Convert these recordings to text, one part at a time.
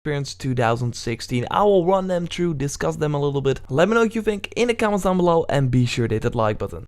Experience 2016. I will run them through, discuss them a little bit. Let me know what you think in the comments down below and be sure to hit that like button.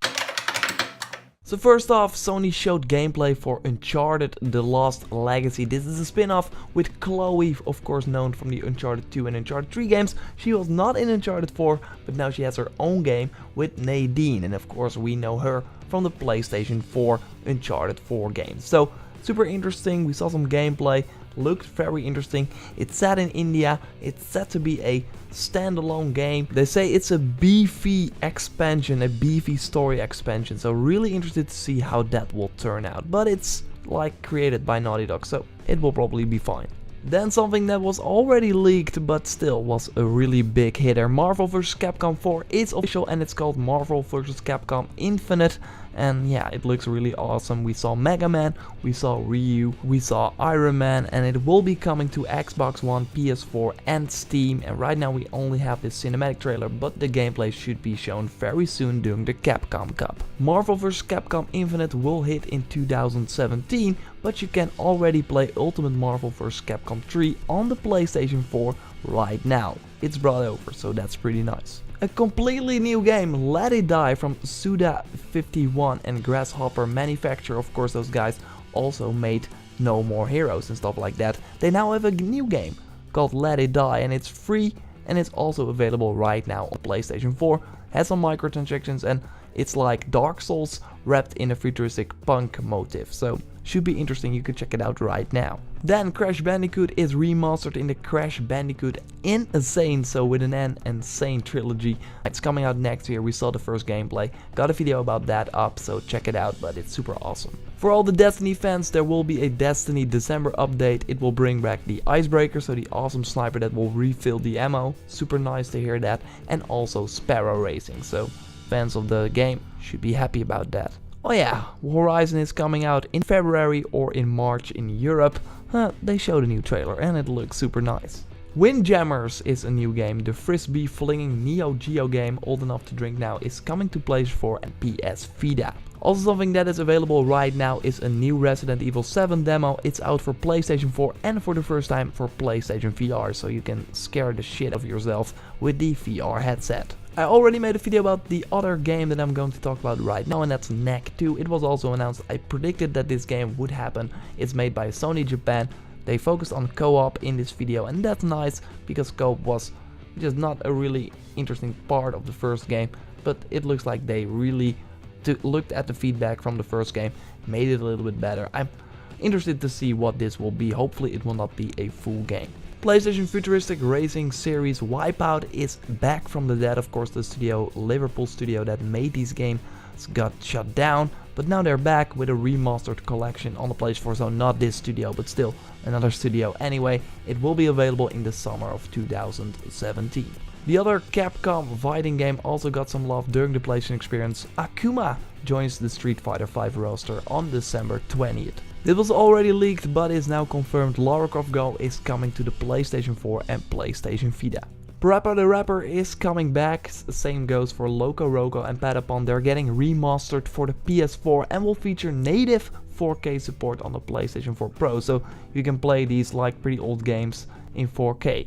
So first off, Sony showed gameplay for Uncharted The Lost Legacy. This is a spin-off with Chloe, of course known from the Uncharted 2 and Uncharted 3 games. She was not in Uncharted 4, but now she has her own game with Nadine. And of course we know her from the PlayStation 4 Uncharted 4 games. So super interesting, we saw some gameplay. Looked very interesting. It's set in India. It's set to be a standalone game. They say it's a beefy expansion, a beefy story expansion. So really interested to see how that will turn out. But it's like created by Naughty Dog, so it will probably be fine. Then something that was already leaked but still was a really big hitter. Marvel vs. Capcom 4 is official and it's called Marvel vs. Capcom Infinite. And yeah, it looks really awesome. We saw Mega Man, we saw Ryu, we saw Iron Man, and it will be coming to Xbox One, PS4 and Steam. And right now we only have this cinematic trailer, but the gameplay should be shown very soon during the Capcom Cup. Marvel vs. Capcom Infinite will hit in 2017, but you can already play Ultimate Marvel vs. Capcom 3 on the PlayStation 4 right now. It's brought over, so that's pretty nice. A completely new game, Let It Die, from Suda51 and Grasshopper Manufacture. Of course, those guys also made No More Heroes and stuff like that. They now have a new game called Let It Die, and it's free and it's also available right now on PlayStation 4. Has some microtransactions and it's like Dark Souls wrapped in a futuristic punk motif. So should be interesting, you can check it out right now. Then Crash Bandicoot is remastered in the Crash Bandicoot Insane, so with an N, Insane trilogy. It's coming out next year. We saw the first gameplay, got a video about that up, so check it out, but it's super awesome. For all the Destiny fans, there will be a Destiny December update. It will bring back the Icebreaker, so the awesome sniper that will refill the ammo. Super nice to hear that. And also Sparrow Racing, so fans of the game should be happy about that. Oh yeah, Horizon is coming out in February or in March in Europe. They showed a new trailer and it looks super nice. Windjammers is a new game. The frisbee flinging Neo Geo game, old enough to drink now, is coming to PlayStation 4 and PS Vita. Also something that is available right now is a new Resident Evil 7 demo. It's out for PlayStation 4 and for the first time for PlayStation VR, so you can scare the shit out of yourself with the VR headset. I already made a video about the other game that I'm going to talk about right now, and that's Knack 2. It was also announced. I predicted that this game would happen. It's made by Sony Japan. They focused on co-op in this video, and that's nice because co-op was just not a really interesting part of the first game, but it looks like they really looked at the feedback from the first game, made it a little bit better. I'm interested to see what this will be. Hopefully it will not be a full game. PlayStation futuristic racing series Wipeout is back from the dead. Of course, the studio, Liverpool studio that made these games, got shut down, but now they're back with a remastered collection on the PlayStation 4. So not this studio, but still another studio. Anyway, it will be available in the summer of 2017. The other Capcom fighting game also got some love during the PlayStation experience. Akuma joins the Street Fighter V roster on December 20th. This was already leaked but is now confirmed. Lara Croft Go is coming to the PlayStation 4 and PlayStation Vita. Parappa the Rapper is coming back. Same goes for Loco Roco and Patapon. They're getting remastered for the PS4 and will feature native 4K support on the PlayStation 4 Pro. So you can play these like pretty old games in 4K.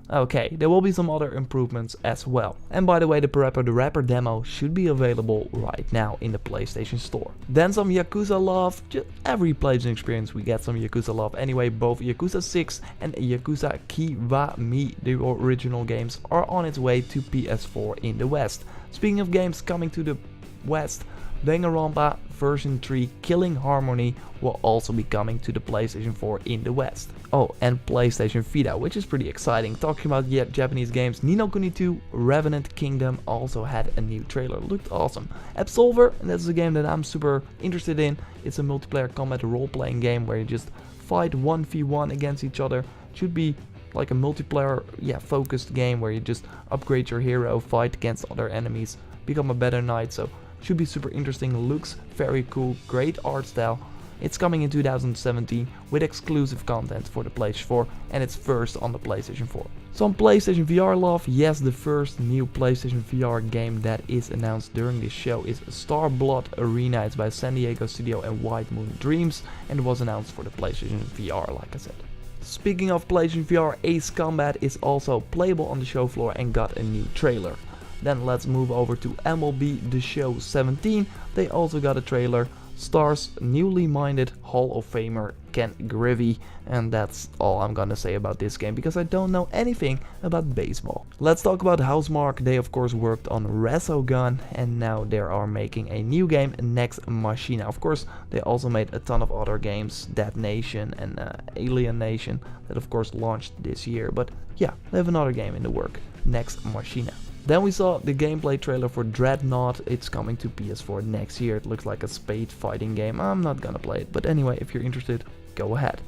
Okay, there will be some other improvements as well. And by the way, the Parappa the Rapper demo should be available right now in the PlayStation Store. Then some Yakuza love. Just every PlayStation experience we get some Yakuza love. Anyway, both Yakuza 6 and Yakuza Kiwami, the original games, are on its way to PS4 in the West. Speaking of games coming to the West, Danganronpa version 3 Killing Harmony will also be coming to the PlayStation 4 in the West. Oh, and PlayStation Vita, which is pretty exciting. Talking about Japanese games, Ni no Kuni 2 Revenant Kingdom also had a new trailer. Looked awesome. Absolver, and that's a game that I'm super interested in. It's a multiplayer combat role-playing game where you just fight 1v1 against each other. Should be like a multiplayer, focused game where you just upgrade your hero, fight against other enemies, become a better knight. So should be super interesting, looks very cool, great art style. It's coming in 2017 with exclusive content for the PlayStation 4 and it's first on the PlayStation 4. Some PlayStation VR love. Yes, the first new PlayStation VR game that is announced during this show is Star Blood Arena. It's by San Diego Studio and White Moon Dreams and it was announced for the PlayStation VR, like I said. Speaking of PlayStation VR, Ace Combat is also playable on the show floor and got a new trailer. Then let's move over to MLB The Show 17. They also got a trailer. Stars newly minded Hall of Famer Ken Griffey, and that's all I'm gonna say about this game because I don't know anything about baseball. Let's talk about Housemarque. They of course worked on Resogun and now they are making a new game, Next Machina. Of course they also made a ton of other games, Dead Nation and Alien Nation, that of course launched this year, but yeah, they have another game in the work, Next Machina. Then we saw the gameplay trailer for Dreadnought. It's coming to PS4 next year. It looks like a spade fighting game. I'm not gonna play it, but anyway, if you're interested, go ahead.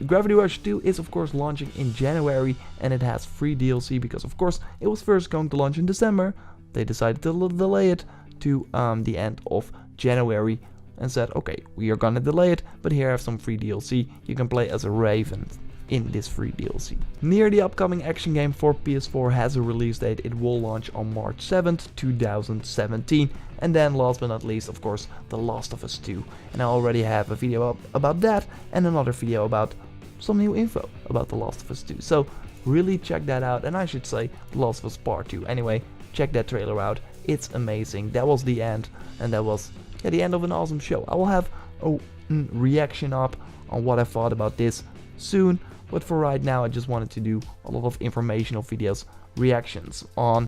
Gravity Rush 2 is of course launching in January and it has free DLC because of course it was first going to launch in December. They decided to delay it to the end of January and said, okay, we are gonna delay it, but here I have some free DLC. You can play as a Raven in this free DLC. Near the upcoming action game for PS4 has a release date. It will launch on March 7th, 2017. And then last but not least, of course, The Last of Us 2. And I already have a video about that and another video about some new info about The Last of Us 2. So really check that out, and I should say The Last of Us Part 2. Anyway, check that trailer out. It's amazing. That was the end, and that was the end of an awesome show. I will have a reaction up on what I thought about this soon. But for right now, I just wanted to do a lot of informational videos, reactions on